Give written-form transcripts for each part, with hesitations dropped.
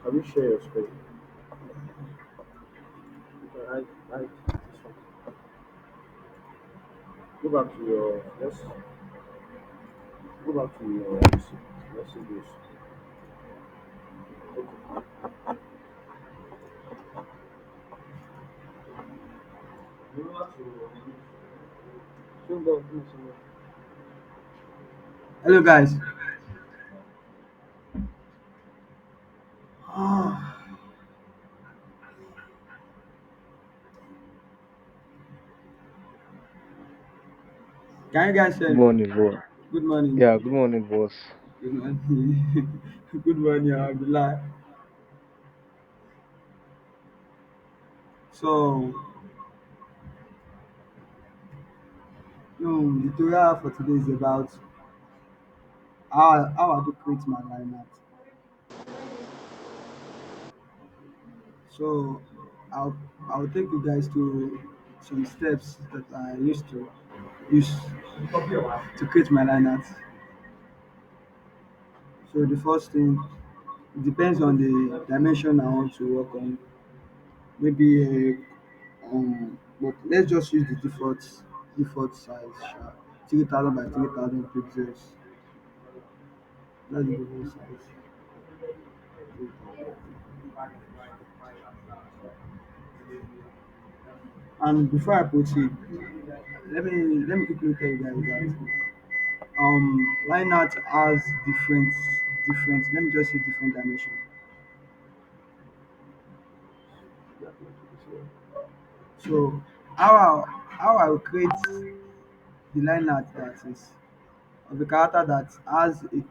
Have you share your screen? I this one. Go back to your go back to your messages. Okay. Go back to Hello, guys. Can you guys hear Good me? morning, boss. Good morning. Yeah, good morning, boss. Good morning. Good morning, Abdullah. So, the tutorial for today is about how I do create my line art. So, I'll I'll take you guys to some steps that I used to use to create my line art. So, the first thing, it depends on the dimension I want to work on. Maybe but let's just use the default size, 3000 by 3000 pixels. That's the default size. And before I proceed, let me quickly tell you guys that line art has different, let me just say, different dimension. So how I will create the line art that is of a character that has a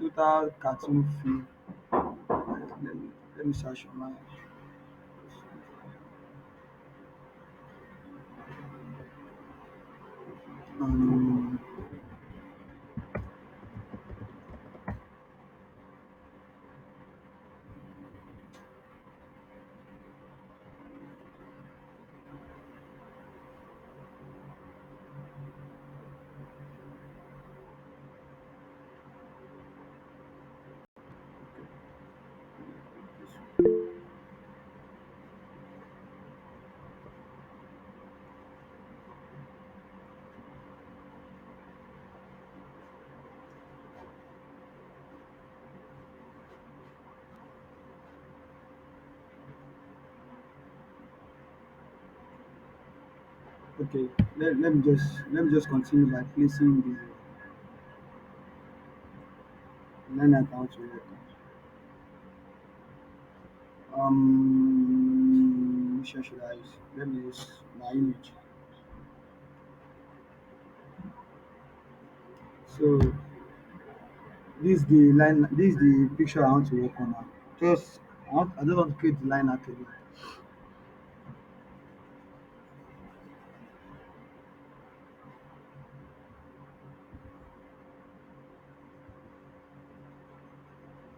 total cartoon feel. Let me search on my um okay, let me just continue by placing the line art out to work. Which one should I use? Let me use my image. So this is the picture I want to work on now. I just want to create the line art again.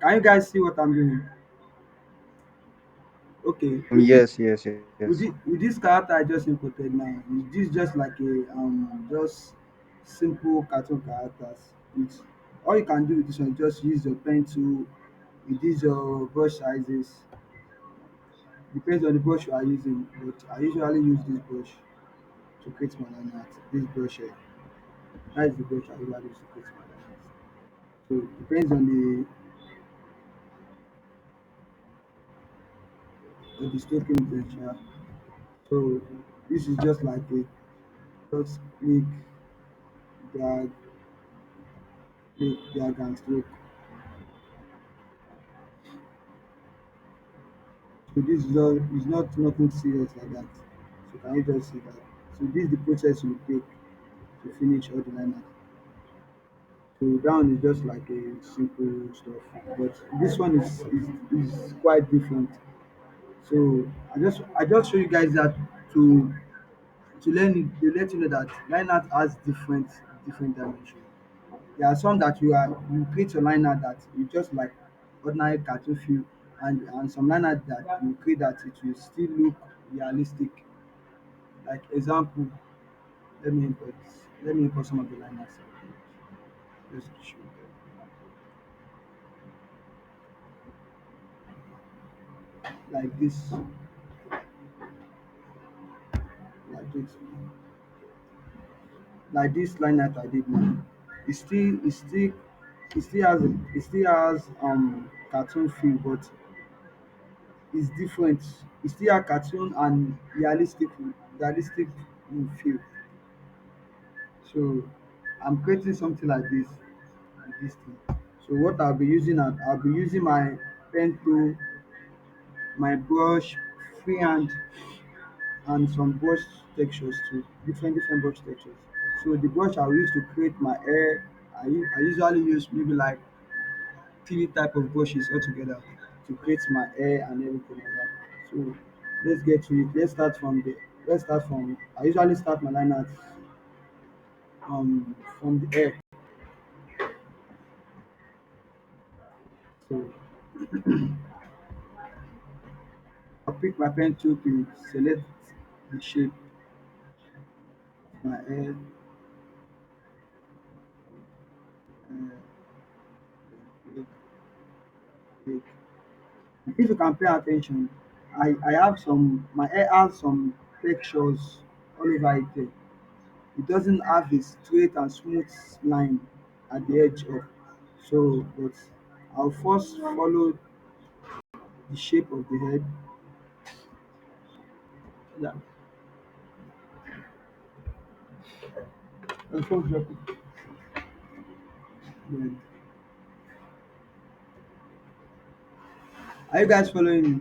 Can you guys see what I'm doing? Okay, Yes, yes, yes. with this character I just imported now, this is just like a just simple cartoon characters. With all you can do with this one, just use your pen to reduce your brush sizes. Depends on the brush you are using, but I usually use this brush to create my line art. This brush here, that is the brush I usually use to create my line art. So it depends on the stroking intention. So this is just like a just drag, drag and stroke. So this is not nothing serious like that. So can you just see that? So this is the process you take to finish all the line art. So down is just like a simple stuff, but this one is quite different. So I just show you guys that to let you know that line art has different dimensions. There are some that you create your line art that you just like ordinary cartoon feel, and some line art that you create that it will still look realistic. Like example, let me import let me import some of the line arts. Just show you. like this, like this, like this line that I did now. It still has cartoon feel, but it's different. It still has cartoon and realistic feel. So I'm creating something like this with this thing. So what I'll be using my pen tool, my brush, freehand, and some brush textures too, different brush textures. So the brush I will use to create my hair, I usually use maybe like three type of brushes altogether to create my hair and everything like that. So let's get to it. Let's start from I usually start my line art from the hair. So I pick my pen tool to select the shape of my hair. Uh, click, click. If you can pay attention, I have some my hair has some textures all over it there. It doesn't have a straight and smooth line at the edge of. So but I'll first follow the shape of the head. Yeah. And first drop it. Then, are you guys following me?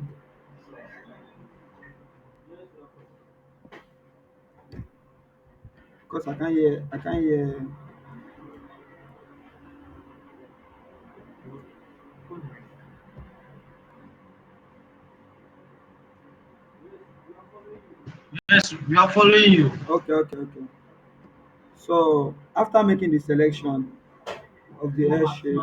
Because I can't hear. Yes, we are following you. Okay. So after making the selection of the hair shape,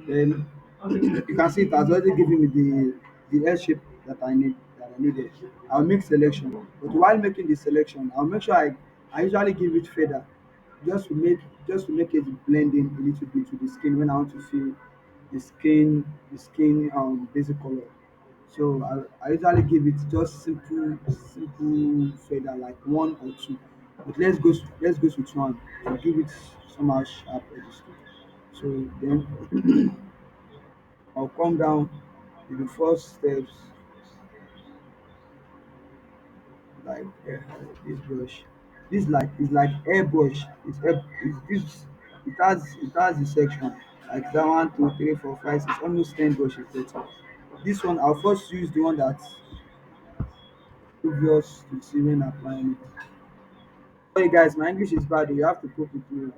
then you can see it has already given me the hair shape that I needed. I'll make selection, but while making the selection, I'll make sure I usually give it feather, just to make just to make it blend in a little bit with the skin when I want to feel the skin basic color. So I usually give it just simple feather like one or two. But let's go with one to give it somehow sharp edges. So then I'll come down with the first steps like this brush. This like is like airbrush. It's this it has the section like that 1, 2, 3, 4, 5, 6, almost 10 brushes. But this one I'll first use the one that's obvious to see when applying it. Sorry guys, my English is bad. You have to cope with me.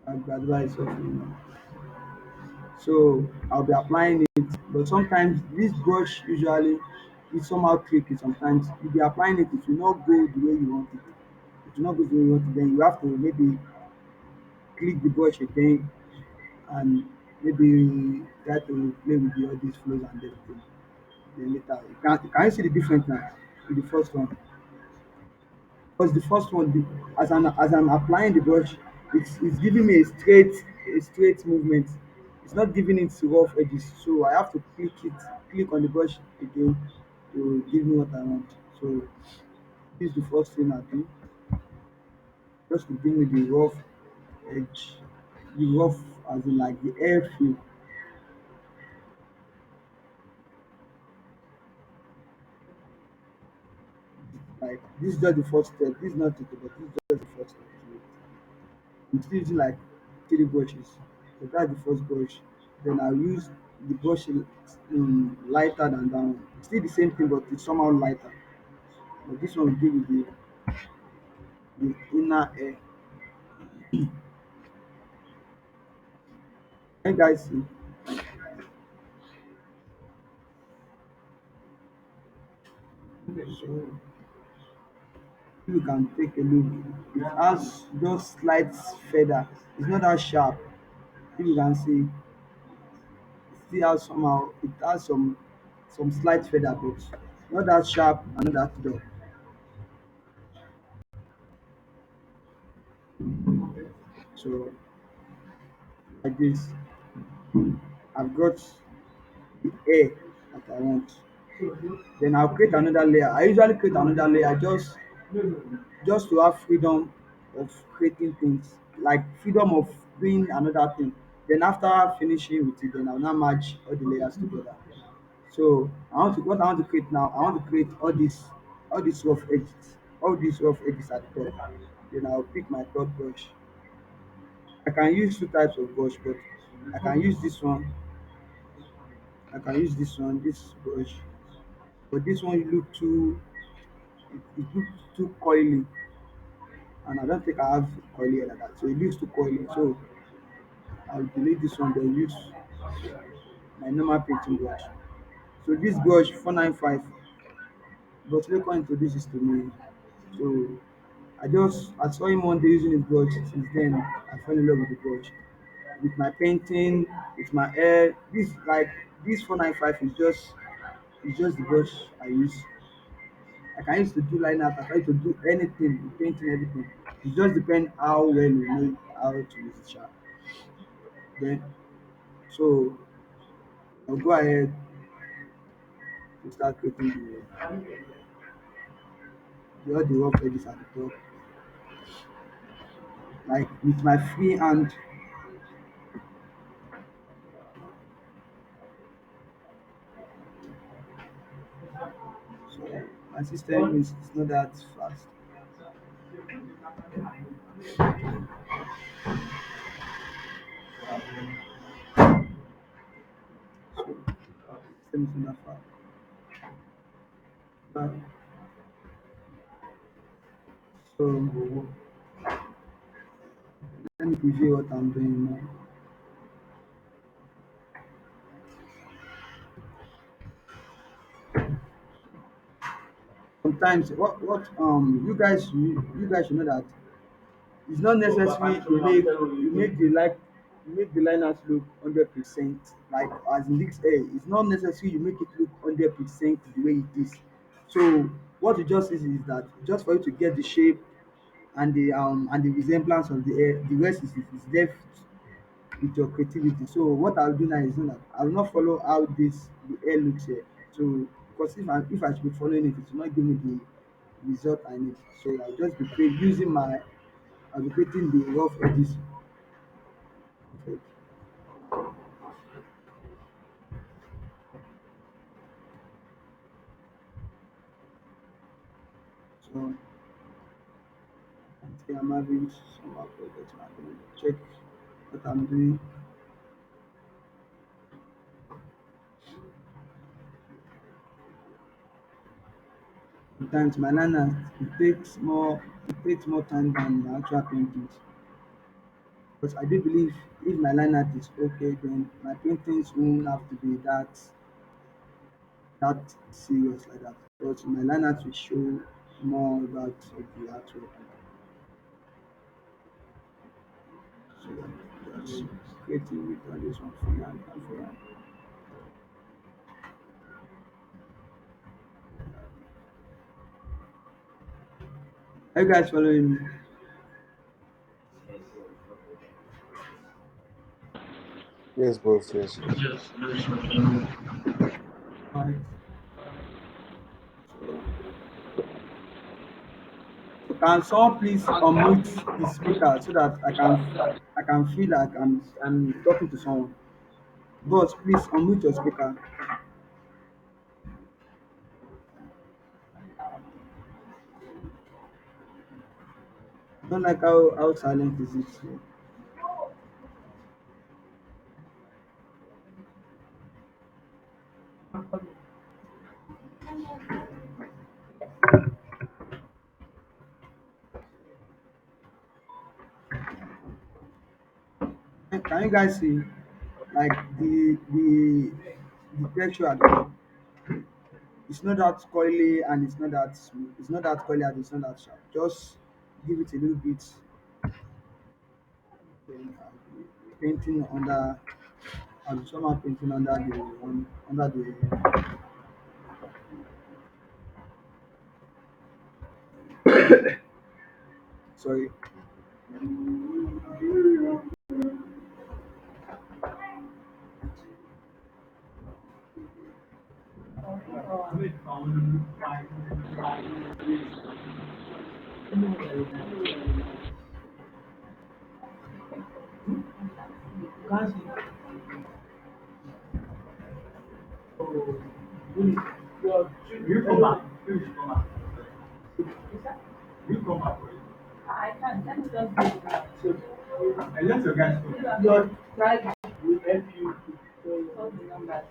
I advise of you. So I'll be applying it, but sometimes this brush usually is somehow tricky. Sometimes if you're applying it, it will not go the way you want it. It will not go the way you want it. Then you have to maybe click the brush again and maybe try to play with the all these flows and everything. Then later, can you see the difference now with the first one? Because the first one, as I'm applying the brush, it's giving me a straight movement. It's not giving it rough edges, so I have to click on the brush again to give me what I want. So this is the first thing I do, just to give me the rough edge, the rough as in like the air feel. Like this is just the first step. This is not it, but this is just the first step. I'm still using like three brushes. So that's the first brush. Then I'll use the brush lighter than that one. Still the same thing, but it's somehow lighter. But this one will give you the inner air. And guys see, so you can take a look. It has just slight feather. It's not that sharp. If you can see, it still has somehow it has some slight feather, but not that sharp and not that dull. So like this. I've got the air that I want. Then I'll create another layer. I usually create another layer just to have freedom of creating things, like freedom of doing another thing. Then after finishing with it, then I'll now merge all the layers together. So what I want to create now, I want to create all these rough edges at the top. Then I'll pick my top brush. I can use two types of brush, but I can use this one. I can use this brush. But this one look too, it looks too coily, and I don't think I have coily hair like that. So it looks too coily. So I'll delete this one, then use my normal painting brush. So this brush 495, but Lekon introduced this to me. So I saw him one day using his brush. Since then, I fell in love with the brush. With my painting, with my hair, this 495 is just the brush I use. I can use to do line art. I can use to do anything, painting, everything. It just depends how well you know how to use it. Sha. Then so I'll go ahead to start creating all the rough edges at the top. Like with my free hand. So my system is it's not that fast. So system is not that fast. But, so let me preview what I'm doing now. Sometimes you guys should know that it's not necessary you make the liners look 100%, like as in this hair. It's not necessary you make it look 100% the way it is. So what you just is that just for you to get the shape and the resemblance of the hair, the rest is left with your creativity. So what I'll do now is that I will not follow how the hair looks here. So because if I should be following it, it will not give me the result I need. So I'll just be using my I'll be creating the rough edges. Okay. So I think I'm having some projects. I'm going to check what I'm doing. Sometimes my learners it takes more time than the actual paintings. But I do believe if my line art is okay, then my paintings won't have to be that serious like that. But my line art will show more about the artwork. So just creating with all this one freehand and freehand. Are you guys following me? Yes, boss. Yes. Yes, yes, okay. Alright. So can someone please unmute the speaker so that I can feel like I'm talking to someone. Boss, please unmute your speaker. I don't like how silent is it. Can you guys see like the texture at the top? It's not that coily and it's not that smooth. It's not that coily and it's not that sharp. Just give it a little bit. Then I'll be painting under. I'll be somehow painting under the. Sorry. You come back. You come back. You come back. I can't. Let me just do it now. So, and let your guys go. Your tribe will help you to solve the numbers.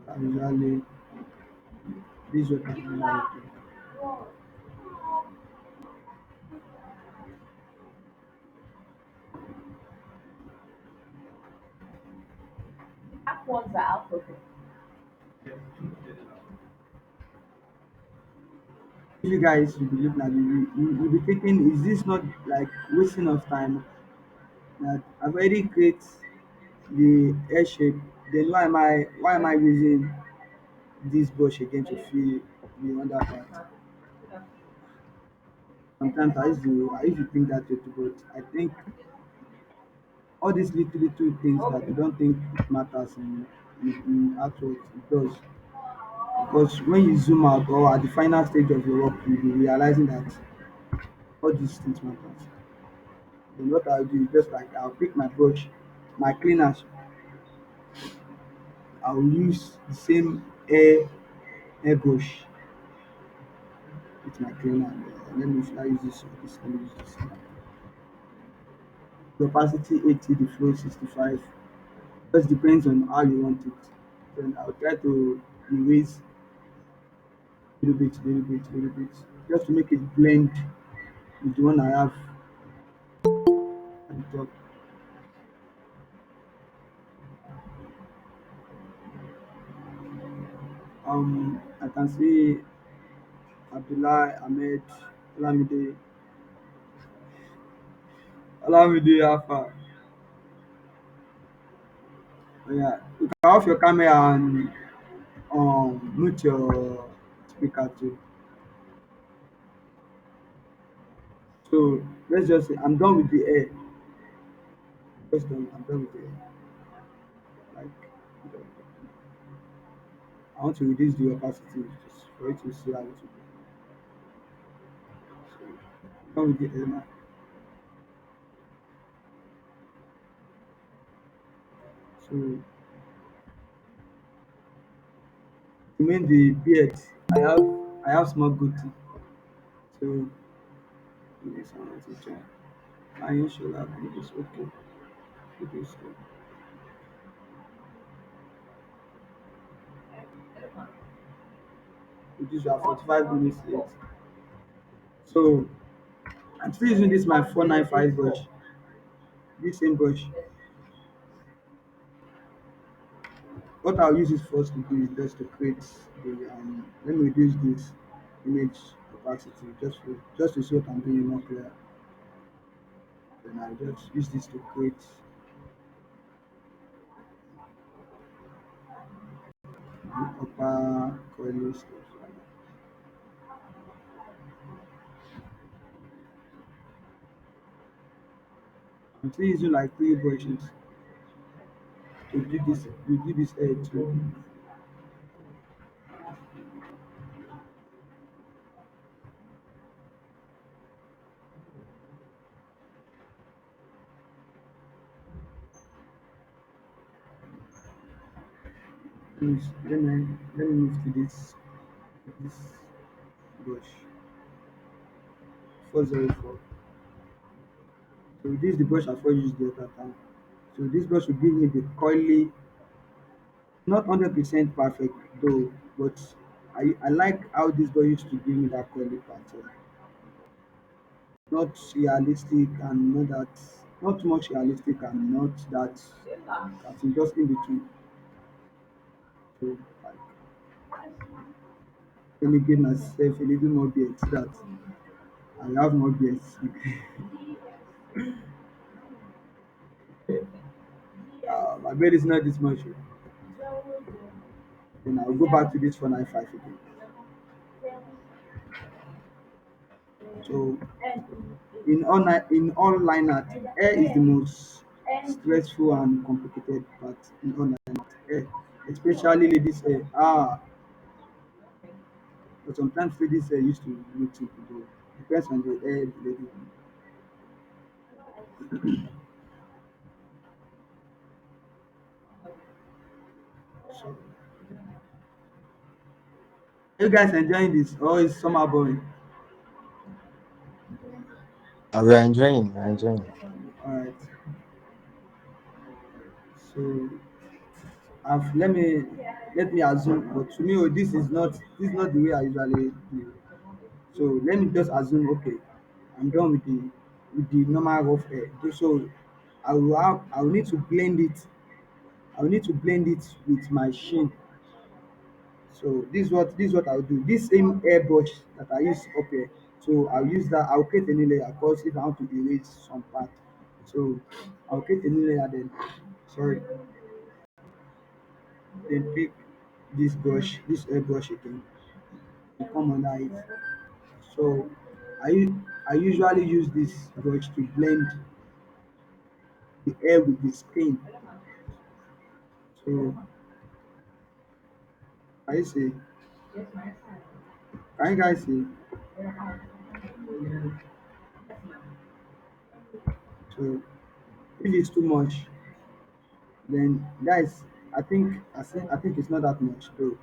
I usually this is what I usually do. App ones are out of it. If you guys you believe that you be thinking, is this not like wasting of time? That I've already create the air shape. Then why am I using this brush again to fill the under part? Sometimes I used to think that way too, but I think all these little things that you don't think it matters in artwork, it does. Because when you zoom out or at the final stage of your work, you'll be realizing that all these things matters. Then what I'll do is just like I'll pick my brush, my cleaners, I'll use the same air brush with my cleaner. Let me should I use this or this? Let me use this. The opacity 80, the flow 65. Just depends on how you want it. Then I'll try to erase little bit, just to make it blend with the one I have at the top. I can see Abdullah Ahmed Olamide Olamide Alpha. Oh, yeah, you can off your camera and mute your speaker too. So let's just say I'm done with the air. Just done. I'm done with the air. Like I want to reduce the opacity just for it to see how it will be. So done with the air now. So to make the beard, I have I have small goatee. So yes, I want to try. I usually have it is okay. It is okay. It is 45 minutes late. So I'm still using this my 495 brush. This same brush. What I'll use it first to do is just to create the let me reduce this image opacity just to see what I'm doing more clear. Then I'll just use this to create the upper curly stuff. I'm still using like three brushes to do this edge too. Let me move to this brush 404. So this is the brush I've used the other time. So this brush will give me the curly, not 100% perfect though, but I like how this brush used to give me that curly pattern. Not realistic and not that, not too much realistic and not that, I think just in between. So like, let me give myself a little more beard so that I have more beards. My beard is not this much. Oh. Then I'll go back to this 495 again. So in all line art, air is the most stressful and complicated part in all line art. Air, especially ladies hair. But sometimes ladies hair used to look simple, but depends on the hair the lady. So, you guys enjoying this or is summer boring? We are enjoying. We are enjoying. All right. So let me assume, but to me, oh, this is not the way I usually do. So let me just assume, okay, I'm done with the normal rough hair. So I will need to blend it. I will need to blend it with my sheen. So this is what I'll do. This same airbrush that I use up here. So I'll use that. I'll create a new layer because if I want to erase some part. So I'll create a new layer then. Sorry. Then pick this airbrush again, and come under it. So I usually use this brush to blend the air with the skin. So can you see? Can you guys see? So if it's too much, then guys, I think it's not that much though.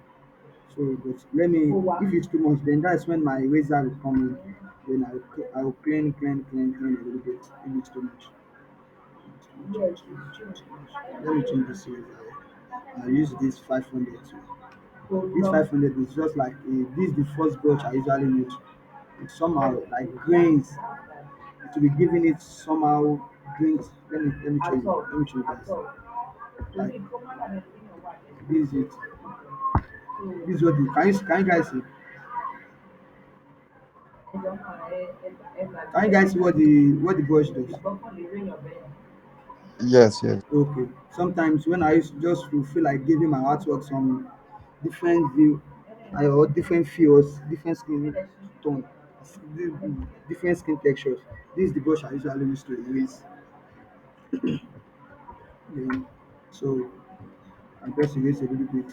So but let me if it's too much, then that's when my razor will come in. Then I'll clean a little bit if it's too much. Let me change this razor. I use this 500 too. This 500 is just like this is the first brush I usually use. It's somehow like grains. It will be giving it somehow grains. Let me show you. Let me show you guys. Like this is it. This is what the can you guys see? Can you guys see what the brush does? Yes, yes. Okay. Sometimes when I used to just to feel like giving my artwork some different view, or different feels, different skin tone, different skin textures. This is the brush I usually use to erase. Then, so I just erase a little bit.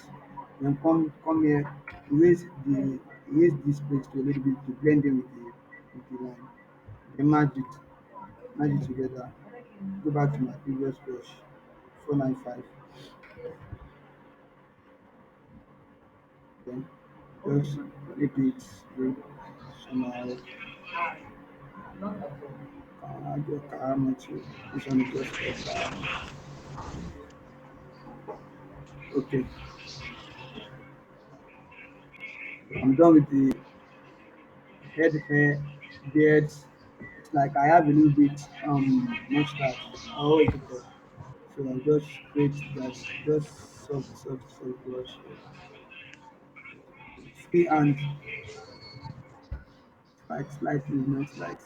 Then come here, erase this place to a little bit to blend in with the line. Then merge it together. Go back to my previous brush, 495. Then just make it look somehow just caramel too. This one is just called caramel. Okay, I'm done with the head hair, beards. It's like I have a little bit mustache. How is it called? So I just create that just soft brush. Free hand, slight movement, slight.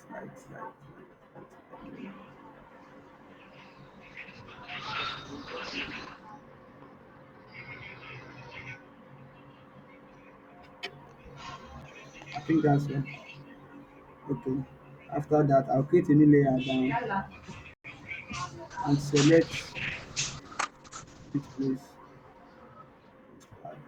I think that's it. Okay. After that, I'll create a new layer down and select which place this part.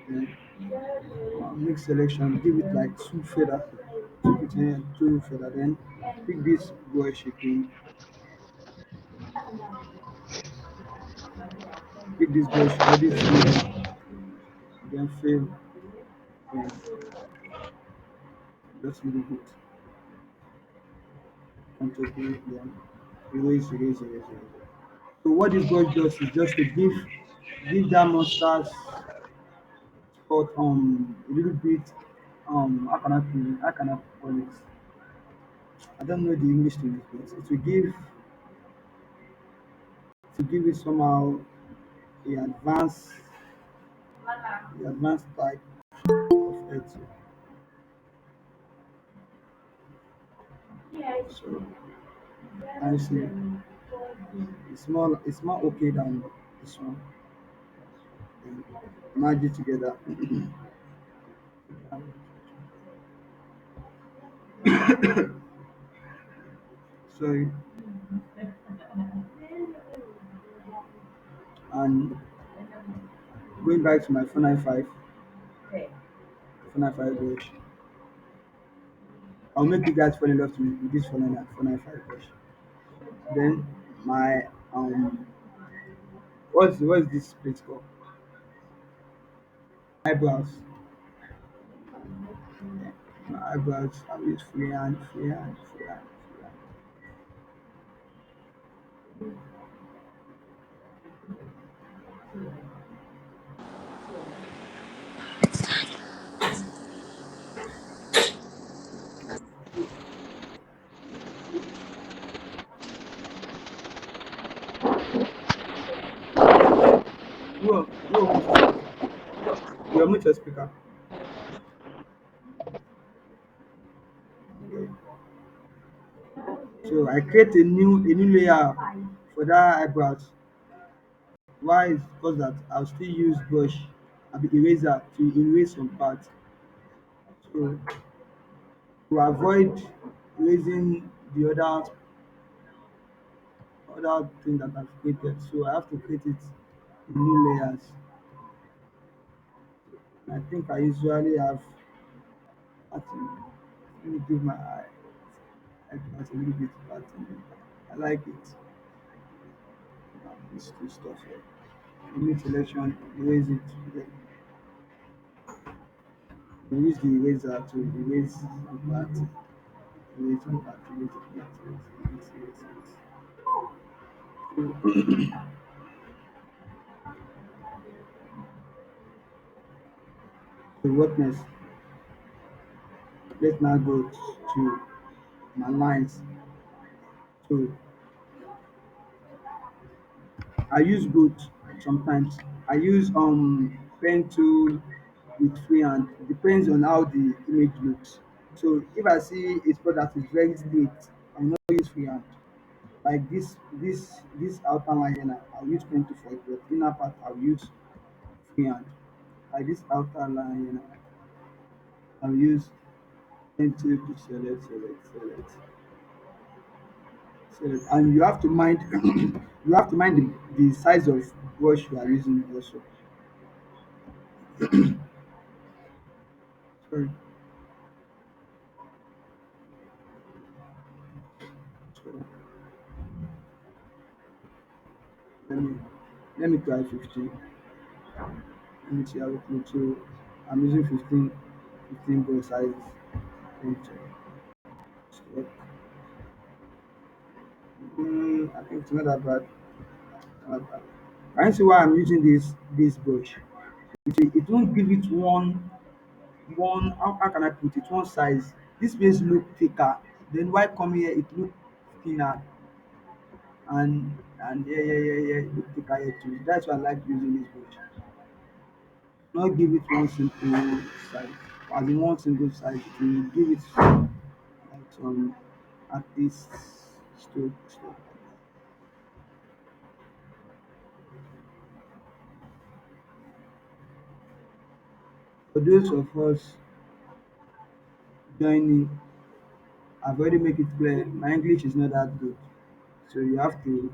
Then make selection, give it like two feather, two feather. Then pick this brush again, pick this brush or this layer, then fill, then just a little bit, control B, then erase. So what this brush does is just to give that mustache spot a little bit how can I call it? I don't know the English to it, but to give it somehow a advanced type of it. So And see, it's more okay than this one. Then merge it together. Sorry. And going back to my 495, 495 brush, I'll make you guys fall in love with this 495 brush. Then my what's this place called? Eyebrows. Yeah. My eyebrows, I use freehand, freehand, freehand, freehand. Who opens the speaker? You mute your speaker. Okay. So I create a new layer for that eyebrows. Why is because that I'll still use brush, I be eraser to erase some parts. So to avoid erasing the other thing that I've created. So I have to create it in new layers. I think I usually have pattern. Let me give my eyebrows a little bit pattern. I like it. These two stuff here. Image selection, erase it. Then you use the eraser to erase the part. Erase the part, erase the part, erase. So what next? Let's now go to my lines. So I use both sometimes. I use pen tool with freehand. It depends on how the image looks. So if I see a spot that is very straight, I will not use freehand. Like this outer line here now, I'll use pen tool for it, but inner part I'll use freehand. Like this outer line here now, I'll use pen tool to select. And you have to mind you have to mind the size of brush you are using also. Sorry. So let me let me try 15. Let me see how it looks. So I'm using 15 brush sizes. And, so, I think it's not that bad. Not bad. Can you see why I'm using this brush? It won't give it one how can I put it one size. This place look thicker. Then why come here it look thinner and yeah it look thicker here too. That's why I like using this brush. Not give it one simple size. As in one single size, it will give it like some artist stroke. For those of us joining, I've already make it clear my English is not that good. So you have to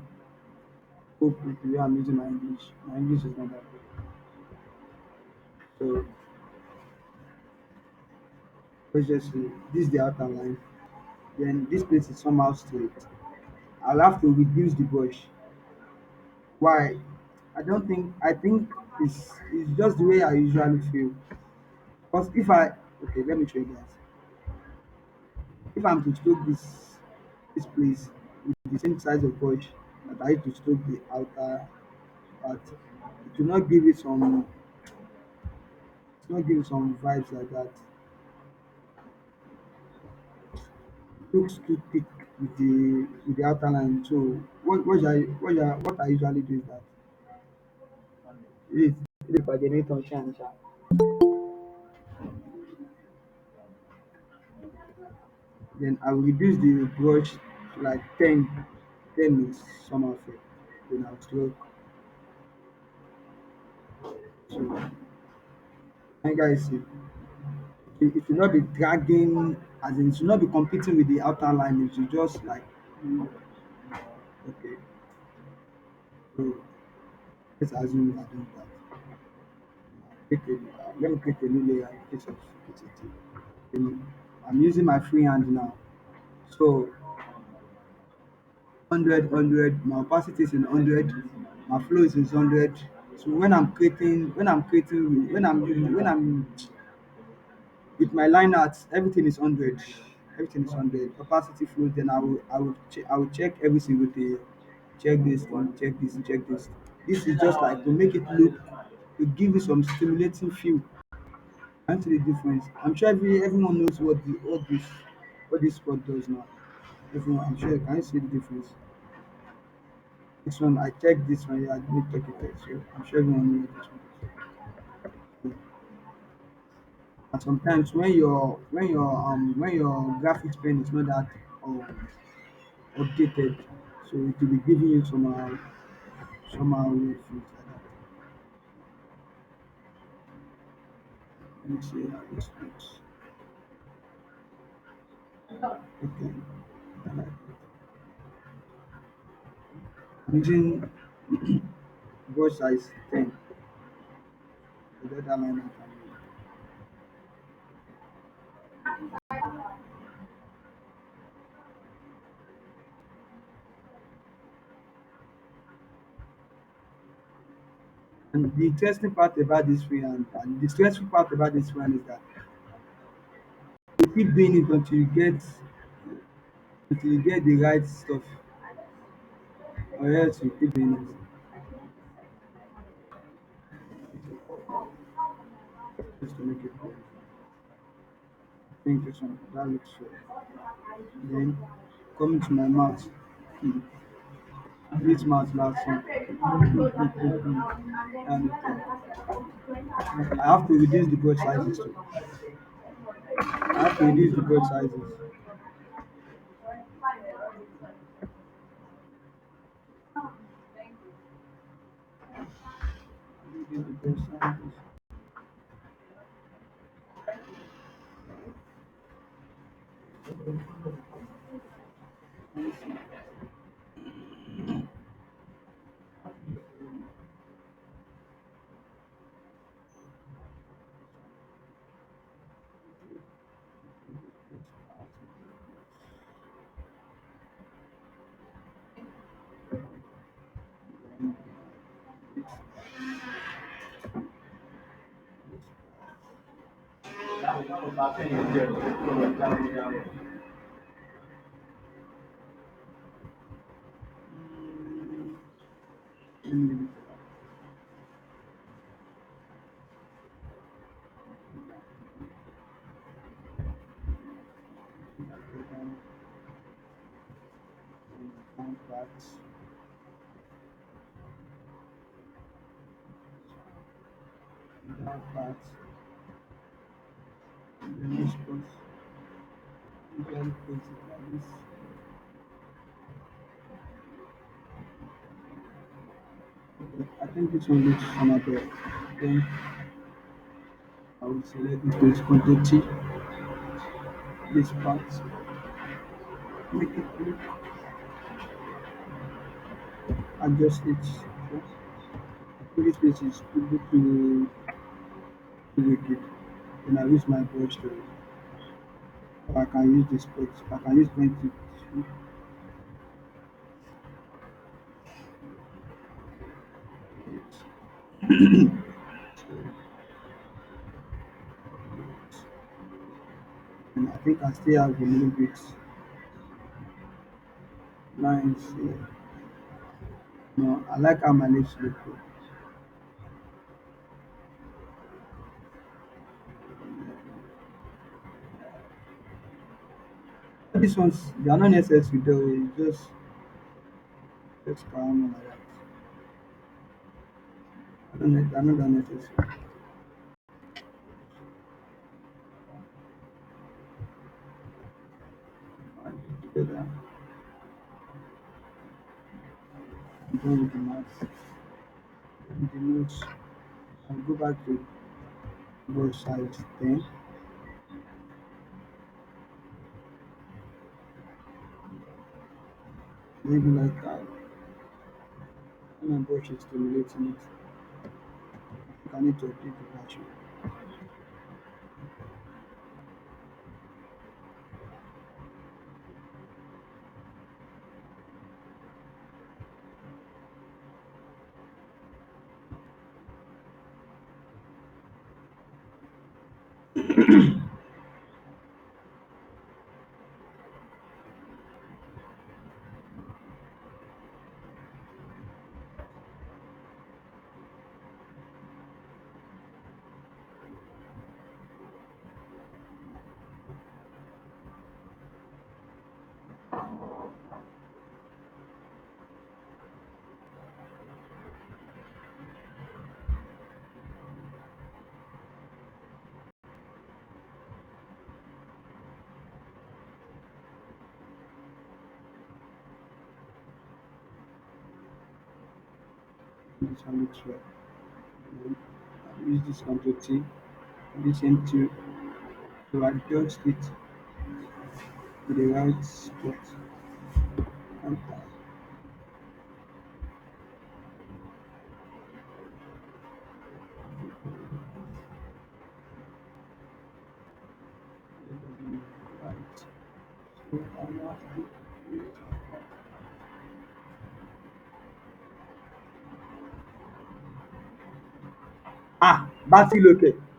cope with the way I'm using my English. My English is not that good. So let's just say this is the outer line. Then this place is somehow straight. I'll have to reduce the brush. Why? I think it's just the way I usually feel. Because if I okay, let me show you guys. If I'm to stroke this place with the same size of brush that I used to stroke the outer part, it will not give it some vibes like that. It looks too thick with the outer line. So what I usually do is that is if I generate on chance, then I will reduce the brush like 10 is somehow fair. Then I'll slow. So I guys see it should not be dragging, as in it should not be competing with the outer line. It should just like okay. So let's assume we are doing that. Let me create a new layer in case of PTT. Then I'm using my free hand now. So 100, my opacity is in 100, my flow is in 100. So when I'm with my line arts, everything is 100. Everything is 100. Opacity flow, then I will check every single day. Check this one, check this, check this. This is just like to make it look, to give you some stimulating feel. And see the difference. I'm sure everyone knows what this spot does now. Everyone, I'm sure, can you see the difference? This one, I checked this one, yeah, I didn't check it out, so I'm sure everyone knows this one. And sometimes when your graphics pen is not that updated, so it will be giving you somehow weird feels like that. Let me see how this looks. Okay. I like it. I'm using brush size 10. The data line I can use. And the interesting part about this freehand, and the stressful part about this one is that you keep doing it until you get the right stuff, or else you keep doing it just to make it better. I think this one that looks fair. Then coming to my mouth. Hmm. This mouth last one. And I have to reduce the brush sizes too. I have to reduce the brush sizes. Reduce the brush sizes. Let me leave it like that. Go down and down parts. Down parts. And then this goes usually place it like this. Okay, I think this one looks somehow better. Then I will select this Ctrl T, this part, make it look, adjust it. Okay. This place is too wicked. Then I use my brush to, or I can use this brush. I can use pen to, and I think I still have a little bit lines here. No, I like how my lips look. These ones they are not necessary though. It's just calm like that. They're not that necessary. Together. done with the maths, with the notes, I'll go back to both sides then. Maybe like when my brush is stimulating it, I need to update the battery. This one looks well. Then I'll use this control T, this M2 to adjust it to the right spot. And right. So I'll have to battery located.